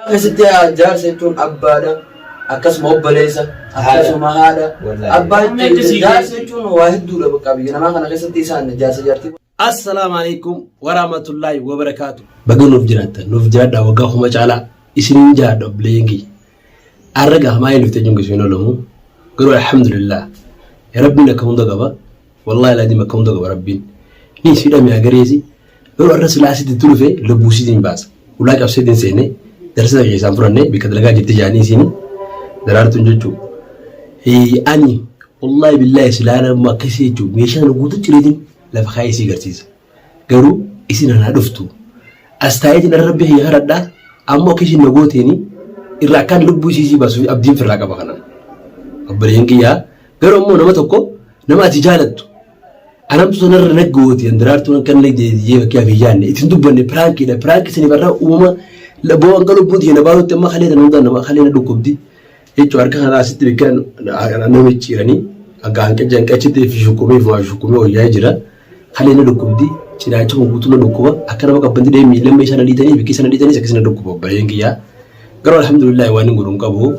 Keessatti jaarsa jechuun abbaadha. Akkasuma obboleessa, akkasuma haadha. Abbaan jaarsa jechuun waa hedduudha bakka biyya namaa kana keessatti isaan jaarsa jaartii. Assalamu alaikum warahmatullahi wabarakatuh. Baga nuuf jiraadha waggaa kuma caalaa isiniin jaadha obboleeyyanki. Arraga hamaa hin dhufte jungu isin oolamu. Garuu alhamdulillah. Rabbiin akka hunda qaba. Wallahi laazim akka hunda qaba rabbiin. Ni sidhame agareesi. Garuu arra silaasitti dhufe lubbuusiitiin baasa. Ulaa qabseetiin seene darsa keessaan furanne bika dalagaa jirti jaanii isin daraartuun jechuudha. Ani wallahi billahi silaana makkasii jechuudha. Meeshaan guutuu ciriitiin lafa kaayee isii garsiisa. Garuu isin anaa dhuftu. Astaayitiin irra rabbi hin haradhaa ammoo akka isin nagooteeni irraa akkaan lubbuu isii baasuuf abdiin firraa qaba kanaan. Obboleen kiyyaa garuu ammoo nama tokko nama ati jaalattu. Anamtu sanarra naggoote daraartuun kan nagdee bakki hafi yaanne ittiin dubbanne piraankiidha. Piraanki isin barraa uumama bu'aan galuu buuti hin baay'ootti amma kalee tan hundaan nama kalee na dhukkubdi. Jechuun harka kanaa asitti bakka nama ciiranii akka hanqachitti fi shukumee wayyaa jira. Kalee na dhukkubdi. Cinaacha guutuu na dhukkuba akka nama qabbanti deemee lamma isaan dhiitanii bikki isaan dhiitanii akkasii na dhukkuba obboleen kiyyaa. Garuu alhamdulillah waan hin godhuun qabu.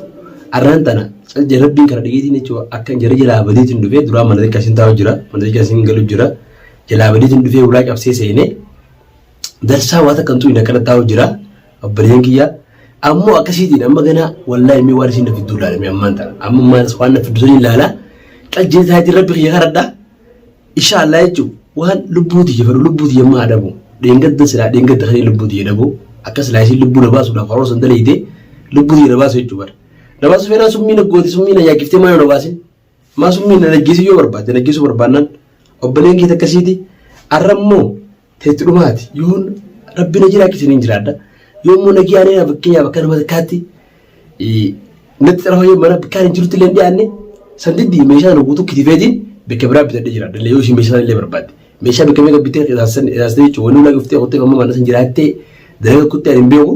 Arraan tana rabbiin kana dhiyeetiin jechuudha akka jara jalaa badeetiin dhufee duraan mana xiqqaasiin taa'u jira mana xiqqaasiin galu jira jalaa badeetiin dhufee ulaa cabsee seenee darsaa waan akka tu'in akkana taa'u jira obboleen kiyyaa. Ammoo akkasiitiin amma ganaa wallahi mee waan isin na fidduu ilaalame ammaan tana amma maanas waan na fidduu ilaalaa qalbii isaatiin rabbi kiyya karadhaa inshaallah jechuudha. Waan lubbuuti jedhu lubbuuti yemmaa adabu dheengadda silaa dheengadda kan lubbuuti jedhamu akka silaa isin lubbuu na baasuudhaaf haroo san daleeyite lubbuuti na baasu jechuudha. Na baasu feenaa summii na gooti summii na yaakiftee maa na baasin maa summii na naggeessu yoo barbaadde naggeessu barbaannaan obboleen keet akkasiiti arrammoo teetti dhumaati yoon rabbi na jiraa kisiniin jiraadha yoommoo nagiyaanee na fakkeenyaaf akka nama takkaatti natti xarafayee mana bakkaan hin jirutti illee dhiyaanne sandiddi meeshaa na guutuu kitifeetiin bakka biraa bitadhee jiraadha illee yoo isin meeshaa illee barbaadde. Meeshaa bakka meeqa bittee qisaastee jechuun wanni ulaa guftee qottee amma mana san jiraattee dalaga kuttee hin beeku.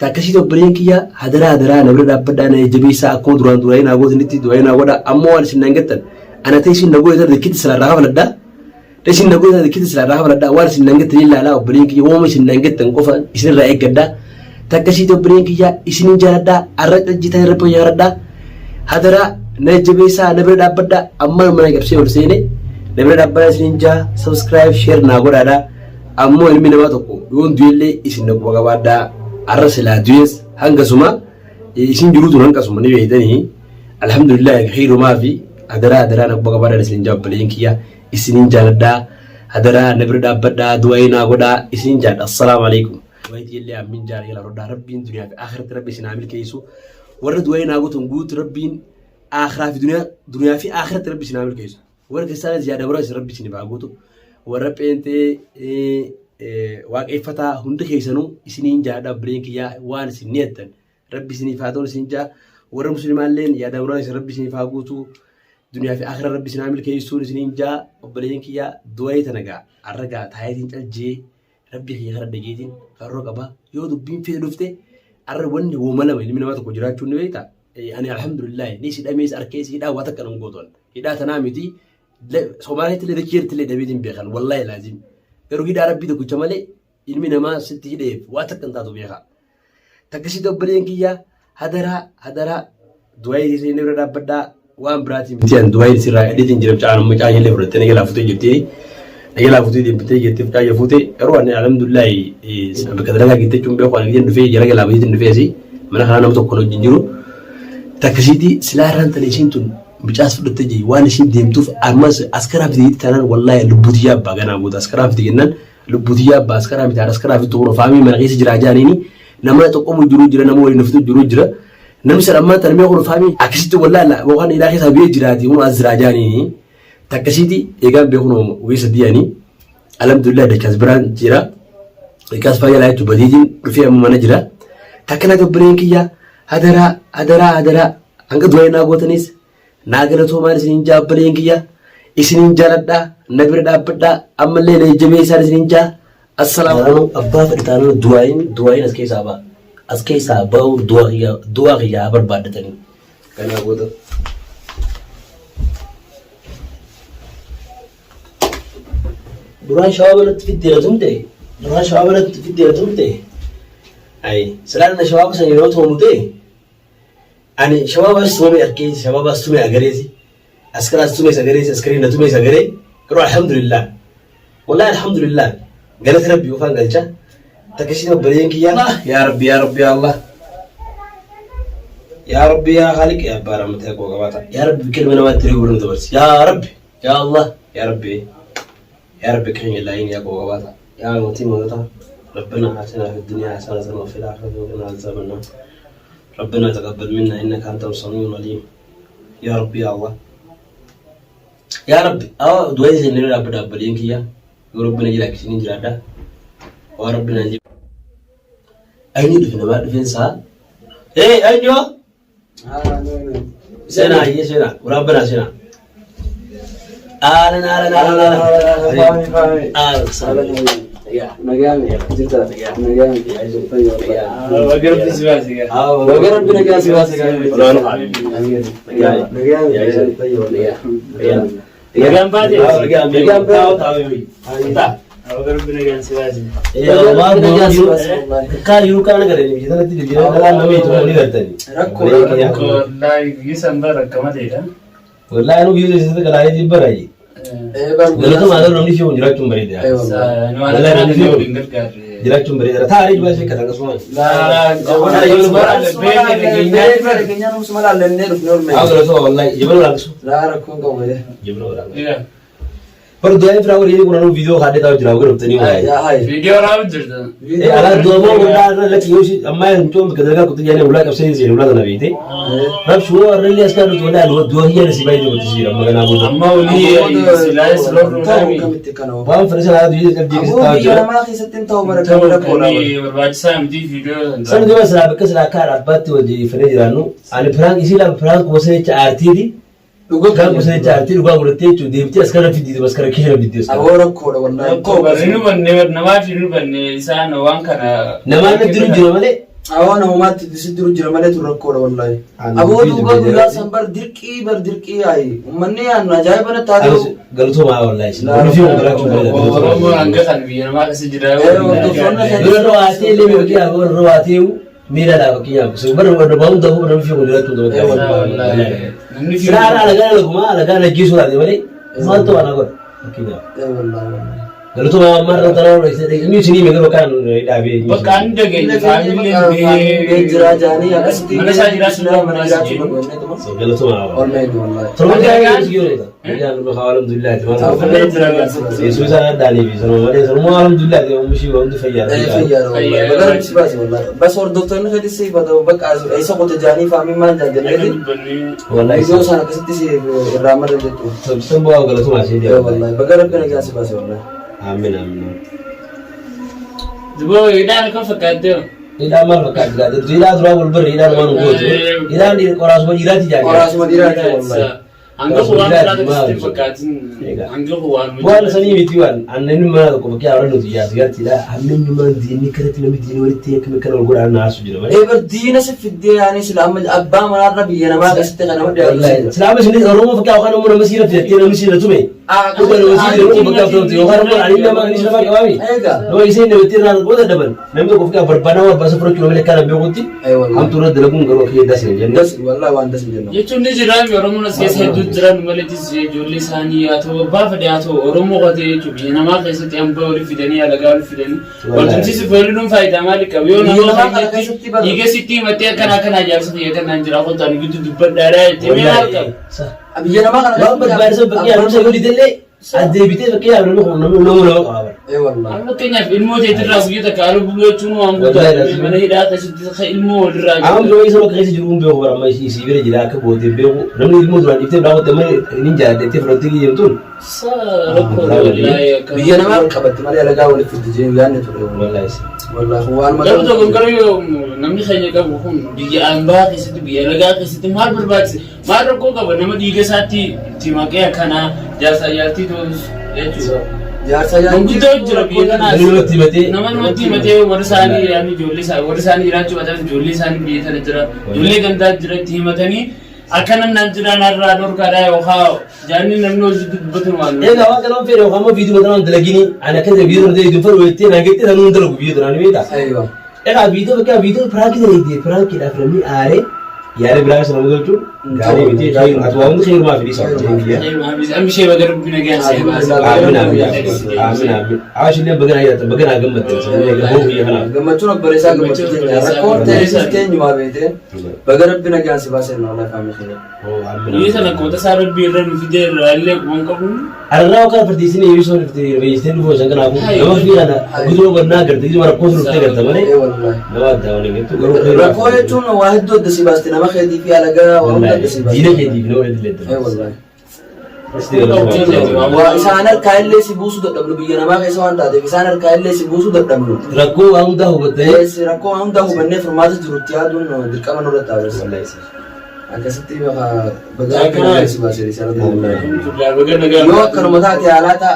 Takkasitti obboleen kiyyaa hadaraa na bira dhaabbadhaa na jabeessaa akkuma duraan naa gootanitti duraan naa godhaa ammoo waan isin naan gattan ana ta'e isin nagoo isaa dikkiti silaarraa hafaladhaa isin nagoo isaa dikkiti silaarraa hafaladhaa waan isin naan gattan ilaalaa obboleen kiyya wooma isin naan gattan qofa isinirraa eeggadhaa takkasitti obboleen kiyyaa isinin jaaladhaa arra jitaa irra fayyaaradhaa hadaraa na jabeessaa na bira dhaabbadhaa amma mana qabsee ol seene namni dhaabbata isin jaa subscribe share naa godhaadha ammoo ilmi namaa tokko yoon du'ellee isin naquma qabaadhaa arra silaa du'es hangasuma isin jiruutu hangasuma ni beeytanii alhamdulillah khairumaa fi hadaraa naquma qabaadhaa isin jaa obboleen kiyya isinin jaaladhaa hadaraa na bira dhaabbadhaa du'aa naa godhaa isinin jaadha assalaamu alaikum wayitii illee ammin jaalala rodhaa rabbiin duniyaa fi akhiratti rabbi isin aamil keeysu warra du'aa naa gootan guutu rabbiin akhiraa fi duniyaa fi akhiratti rabbi isin aamil keeysu warra keessaa ziyaada bira isin rabbi isin baaguutu warra peentee waaqeffataa hundi keessanuu isiniin jaadha obboleen kiyyaa waan isin niyattan rabbi isiniif haa ta'u isin jaa warra muslimaalleen yaada bira isin rabbi isiniif haa guutu duniyaa fi akhira rabbi isin aamil keeysuun isiniin jaa obboleen kiyyaa du'aa tanagaa arragaa taayitiin caljee rabbi kiyya kara dhageetiin karoo qaba yoo dubbiin fee dhufte arra wanni wooma lama ilmi namaa tokko jiraachuun ni beekta ani alhamdulillah ni sidhamees arkees hidhaa waa takka nan gootoon hidhaa tanaa miti Somaaliitti illee dacheerti illee dhabeetiin beekan wallahi laazim garuu hidhaa rabbii tokkicha malee ilmi namaa sitti hidheef waa takka hin taatu beeka. Takkasitti obboleen kiyyaa hadaraa du'aa isii ni bira dhaabbadhaa waan biraatiin miti du'aa isirraa edheetiin jira caan amma caan illee fudhattee nagalaa futee jirti nagalaa futee deemtee jirti caan futee garuu ani alhamdulillah bakka dalagaa gittachuun beeku ani giddeen dhufee jara galaa bayeetiin dhufeesi mana kanaa nama tokko wajjin jiru takkasitti silaa irraan tana isiin tun bicaas fudhattee jee waan isin deemtuuf ammas askaraa fitee tanan wallahi lubbuutii abbaa ganaa guutu askaraa fitee jennaan lubbuutii abbaa askaraa fitee askaraa fitee tuquu faamii mana keessa jiraa jaaniini nama tokkomu jiru jira nama waliin nuftu jiru jira namni sadammaa tanamee kun faamii akkasitti wallahi waan ilaa keessa biyya jiraati kun as jiraa jaaniini takkasitti eegaan beekun weessa diyaanii alhamdulillah dachaas biraan jira dachaas fayyaa laayyaatu badiitiin dhufee amma mana jira takkanaa obboleen kiyyaa hadaraa hanga du'aa naa gootanis naagalatoo maal isiniin jaa obboleen kiyya isiniin jaaladhaa na bira dhaabbadhaa ammallee na jabeessaan isiniin jaa assalaamu abbaa fedhataanuu du'aayin as keessaa ba'u du'aa kiyyaa barbaaddatanii kanaa booda duraan shawaa manatti fiddeera tumte أي سلالنا شباب سنيروت وموتي أنا شباب أستومي أكيد شباب أستومي أجريزي أسكر أستومي سجريزي أسكرين نتومي سجري كرو الحمد لله والله الحمد لله قالت ربي وفان قالتها تكشينا برينك يا الله يا ربي يا ربي يا الله يا ربي يا خالق يا بارمت يا قوقباتا يا ربي بكلمة ما تري ورن دبرس يا ربي يا الله يا ربي يا ربي كريم اللعين يا قوقباتا يا موتي موتا ربنا آتنا في الدنيا حسنة وفي الآخرة وقنا عذاب النار ربنا تقبل منا إنك أنت السميع العليم يا ربي يا الله يا ربي دوي زين رب دبلين كيا ربنا يجلك سنين جرادا وربنا يجيب أيني دفن ما دفن سا إيه أينيو سنا هي سنا وربنا سنا يا نجامي جرت يا نجامي يا زوجي يا وقرب سواسي وقرب نجا سواسي لا لا حبيبي يا نجامي يا زوجي يا نجام بادي نجام حبيبي انت وقرب نجا سواسي يا الله نجا سواسي كان يروكان غريني جدا تدي جدا لا نمي تقولي غرتني ركو والله يسمبر كما تيدا والله انو بيجي سيده كلاي دي براي Galata malah namni fiyo jira cumbari dia. Malah namni fiyo jira cumbari dia. Thari juga sih kata kesuman. Nah, jawab itu semua. Beri kenya nung semua lainnya rupanya. Aku rasa wallahi, jebol langsung. Lah, aku kau boleh. Jebol langsung. Iya. पर दो ही फ्रावर ये कुछ वीडियो खाते था जरा उधर उतनी हुआ है वीडियो राव जरता ये अलग दो वो उड़ा रहा है लेकिन उसी अम्मा उनको किधर का कुछ जाने उड़ा कब से ये उड़ा ना बीते अब शो और रिलीज कर तो उड़ा दो ही है सिपाही जो कुछ ही रम्मा ना बोल अम्मा उन्हीं सिलाई स्लो उड़ा भी बाम फ्रेश आ रहा है जब जी था ये हमारा किसी दिन तो हमारा कैमरा खोला और वाट्स हम दी वीडियो सन जो सरा बकस राखा रात तो जी फ्रेश रानू आने फ्रांक इसी ला फ्रांक वो से आरती थी Kan bisa cari lupa boleh teju dia bicara sekarang video sekarang kira video sekarang. Orang kau orang kau baru banne nama video banne sana orang kana. Nama ni dulu jual mana? Awak nama mati di situ dulu jual mana tu orang kau orang lain. Abu tu kau bila sambar dirki ay. Mana yang najai mana tadi? Galut sama orang lain. Galut film galut cuma. Orang angkat kan biar nama kasih jera. Orang rawati lebih bagi orang rawati mira dah bagi aku. Sebenarnya orang bau dah orang film galut tu tu. Sekarang alaga laguma alaga lagi surat ni balik, mana tu anak kau? Kira. Kalau tu marah tahu ini sini mereka bukan dabi. Bukan dege. Family jera jani akan sini. Mana saja jera sudah mana jera cuma. Kalau tu marah. Orang itu Allah. Terus dia yang segitu itu. Dia yang alhamdulillah. Yesus ada dali bis. Semua alhamdulillah. Dia mesti orang tu fayar. Fayar. Bagai sebab Allah. Bas orang doktor ni kata sih pada bagai ऐसा कुछ जानी family mana jadi. Wallah itu sana kesini sih ramai itu. Semua kalau tu masih dia. Wallah. Bagai apa yang kita sebab Allah. Amin amin. Jebo ida kan fakat dia. Ida mal fakat dia. Ida dua bulber ida mana gua tu. Ida ni orang semua ida tidak. Orang semua ida Allah. Angga huan berada di fakat. Angga huan. Bukan seni bitiwan. Anda ni mana kau pakai orang itu ya. Tidak tidak. Anda ni mana di ni kerana tidak di ni orang tiap kami kerana orang anak suju. Ber di nasi fitnya ni selama abba mana rabi ya nama kasih kerana dia. Selama sini orang mau pakai orang orang masih rapi. Tiada masih rapi tu me. Aku kalau masih orang pakai orang tu orang orang ani nama ni selama kami. Lo isi ni betul nak buat ada ban. Nampak kau pakai berpanau bahasa perut cuma mereka nak beruti. Am turut dalam kalau kita das ni. Das wallah wan das ni. Ye cuma jiran orang mana sesuatu jiran malati jual sani atau apa dia atau orang mau kata cuma nama kasih tiang bawa fidani alaga fidani. Kalau tu sih boleh faida malik kami orang nama kasih tiga siti mati akan ajar sekian kan anjir aku tahu gitu dupat darah. Tiada apa. Abi je nama kan? Bapak berbahasa bagi orang saya boleh dile. Ada bitte bagi orang orang kabar. Wallah. Aku kenya ilmu je terus kita kalau boleh cuma anggut. Mana hidup kasih ilmu terus. Aku juga isama kasih jurum beru orang masih isi beri jadi aku boleh beru. Namun ilmu tu nanti berapa teman ini jadi nanti berarti yang tu. Biar nama kabar tu mana alaga boleh fit je yang itu. Wallah. Wallah. Huan macam. Kalau tu kalau namni kaya kamu pun dia amba kisah tu biar alaga kisah tu mal berbahasa. Mal kau kabar nama dia sati cuma kaya kana jasa jati tu itu. Jasa jati. Mungkin tu jera biar kana. Nama mati warasani yani warasani racu macam julisani biar sana jera. Juli ganda jera timata ni. Akan nanjura narra nur kada oha jani namno betul mana. Awak kalau film kamu video betul lagi ni, anak kan video nanti itu perlu itu nak kita nanu untuk video tu nanu itu. Eka biituu firaakii ta'eeti firaakiidhaaf namni aaree yaada biraa sana gochuun gaarii miti ati waa hundi xeerumaa fi dhiisaa amishee baga rabbi nagaan aamin aashillee baganaa gammatte gammachuun obboleessaa gammachuu rakkoon ta'ee teenyumaa beekte baga rabbi nagaan si baasee noolaa kaamee keenya Ini sana kota sarap biar video rally uang kamu. arraa kan fardiisini yeesoo dhufte beeystee dhufoo san kanaafu nama fi kana gudoo gannaa garte giduma rakkoo dhufte garte malee nama addaa waliin gettu garuu rakkoo jechuun waa hedduu adda si baaste nama keetii fi alagaa waa hunda adda si baaste diina keetiif nama hedduleetta waa isaan harkaa illee si buusuu dadhabnu biyya namaa keessa waan taateef isaan harkaa illee si buusuu dadhabnu rakkoo waan hundaa hubattee rakkoo waan hundaa hubannee furmaata jirutti yaaduun dirqama nurratti agarsiisa akkasitti bagaa si baasee yoo akkanuma taate haalaata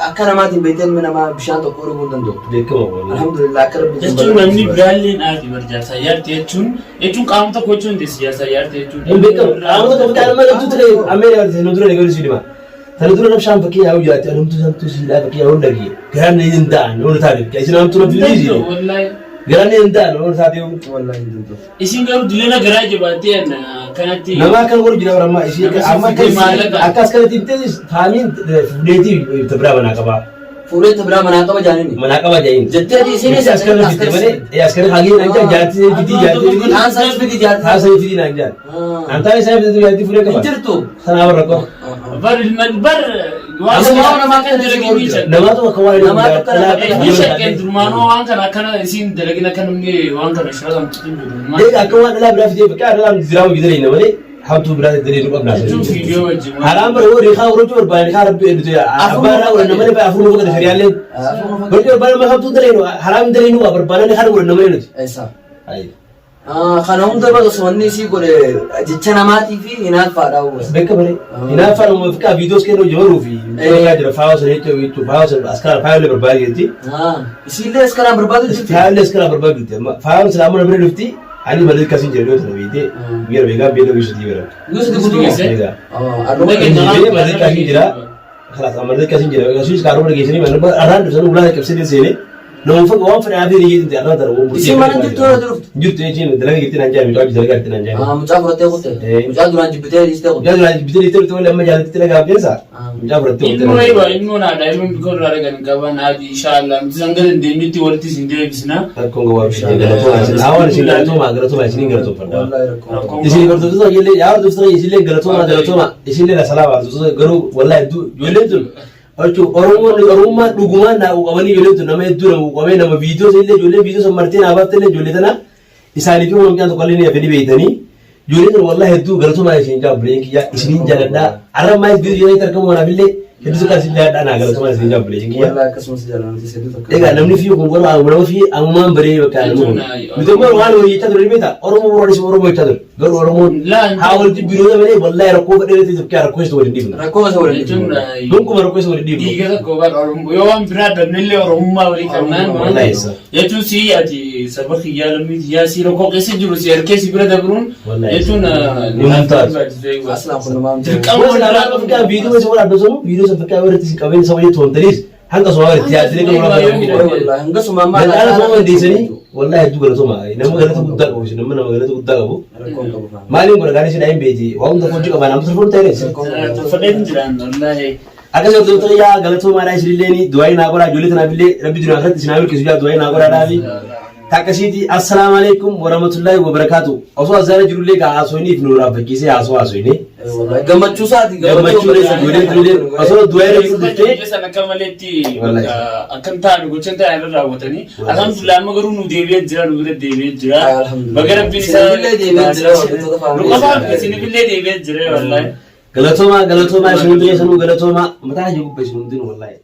akka namaatiin beekteen nama bishaan tokko dhuguu hin danda'u. beekama alhamdulillah akka rabbi Jechuun namni biraalleen aarti barjaasaa yaarte jechuun qaama tokko jechuun siyaasaa yaarte jechuun. hin beekamu qaamota tokko nama laftu ture ameen yaarte nu dura negari sidima tana dura nabshaan fakkii yaa'u jiraate anumtu santu siidaa fakkii yaa'u dhagee garaan ni hin ta'an oolu taate isin amtu na filisiisi garaan ni hin ta'an oolu taate wallahi hin danda'u. Isin garuu dileena garaa jabaattee kanatti. nama kan godhu jira amma ishee amma akkas kanatti himtees faamiin fuudheetii biraa manaa qabaa fuudhee biraa manaa qaba jaanini manaa qabaa jaayin jettee isinis askara fitte malee askara hagee nan jaa jaatti fidii haasaan fidii jaatti haasaan fidii nan jaa antaa isaa fidii jaatti fuudhee qaba jirtu sanaa warra qaba bar asuma nama kan dalagini namaatu akka waan namaatu Ini shakkeen durmaanoo waan kana akkana isin dalagina kan inni waan kana shiratan tutun jiru. dee akka waan dhalaa biraa fidee bakka dhalaa jiraama gidalee na malee hamtuu biraa dalii nu qabnaa Jechuun fiidiyoo wajjin. halaan bara yoo riikaa warroota barbaade kaa rabbi edute abbaarraa godhan malee baa afur nufa gada firiyaalleen warroota barbaade ma hamtuu dalee nu halaan dalee nu waa barbaadanii haa godhan malee nuti eessa kana hunda baga soonni isii godhe jecha namaatii fi hinaaffaadhaa uumasa. beeka malee hinaaffaan uumama fikkaa viidiyoos kennuu jabaruu fi jira faawa sana jechuun faawa sana askara faayillee barbaade jirti isiillee askaraan barbaadu jirti faayillee askara barbaadu jirti faawa sana amma namni dhufti ani malee akkasiin jedhu yoo ta'u beekte biyya beekaa beela bishootii bara Yusuf guutuu malee akkasiin jira خلاص أمر ذلك كاسين جرا كاسين كارو ولا كيسني من أران بسنا ولا كبسين سيني نوم فوق وام فرنا أبي ريجي أنت أران ترى وام إيش ما نجيب تورا درف جبت إيشين دلنا كتير نجاي مجاوب دلنا كتير نجاي مجاوب رتيه قلت مجاوب دلنا جبتيه ليش تقول مجاوب دلنا جبتيه ليش تقول لما جالس تلا كابين صار مجاوب رتيه إنه أيوة إنه نادا إنه بيكون رأيك إن كمان عادي إن شاء الله متزنقل ديمتي ولتي سندي بسنا تكون جواب شيء أول شيء قالتوا ما قالتوا ما يشيلين قالتوا فردا يشيل قالتوا تزا يلي يا رب تزا يشيلين قالتوا ما قالتوا ما يشيلين لا سلام على تزا قالوا والله يدو يولدون أرجو أروما دوغما نا وقبلي يولدون نما يدون وقبلي نما فيديو سيلي جولي فيديو سمرتين أبغى جولي تنا يسالي فيهم هم كانوا قالين يا بني بيتني جولي والله يدو قالتوا ما يشين جاب بريك يا إسمين جالنا أرام ما يدو جولي تركم وانا بالله يدو سكاسين جالنا أنا قالتوا ما يشين جاب بريك يا والله كسمة سجلنا إيه نمني فيه كونغورو أمورو فيه أممان بري وكانوا مثل وان وري يتدر البيتا أرومو وراني سمورو يتدر قالوا أرومو حاول تبيرو ده مني والله ركوب ده تبكي ركوب سوى الدين ركوب سوى الدين دونكم ركوب سوى الدين إيه كوبار أرومو يوم براد نللي أرومو ما وري كمان والله يسا يجوسي أتي سبخ يالمي ياسي ركوب كيسي جلوسي أركيسي براد برون يجون ممتاز أصلا كنا ما بس أنا بفكر فيديو سوى الدوزو فيديو سبكي ورتي كابين سوى يتوندريس هنگا سوى التياتري كم والله هنگا سوى ما أنا سوى ديسني والله يدو غلطو ما نمو غلطو قدّا قبوش نمو غلطو قدّا قبو مالين قرأ غاني سيداين بيجي وهم تفوجي كمان أمسر فون تايرين تفضل جران والله أكثر دوتري يا غلطو ما رايش ليني دعائي ناقورا جولتنا بالله ربي دنيا خد سنابل كسبيا دعائي ناقورا رابي تاكسيدي السلام عليكم ورحمة الله وبركاته أصلا زارة جرولي كأسويني في نورا فكيسي أسويني gammachuu saati gammachuu asoo du'eera jiru dhuftee sana kamaletti akkan taanu gochan ta'an irra raawwatanii alhamdulillah amma garuu nu deebi'ee jira nu bira deebi'ee jira baga rabbiin isaa nu qofaan isinifillee deebi'ee jira wallahi galatooma isin hundee sanuu galatooma mataa jiru gubbe isin hundinuu wallahi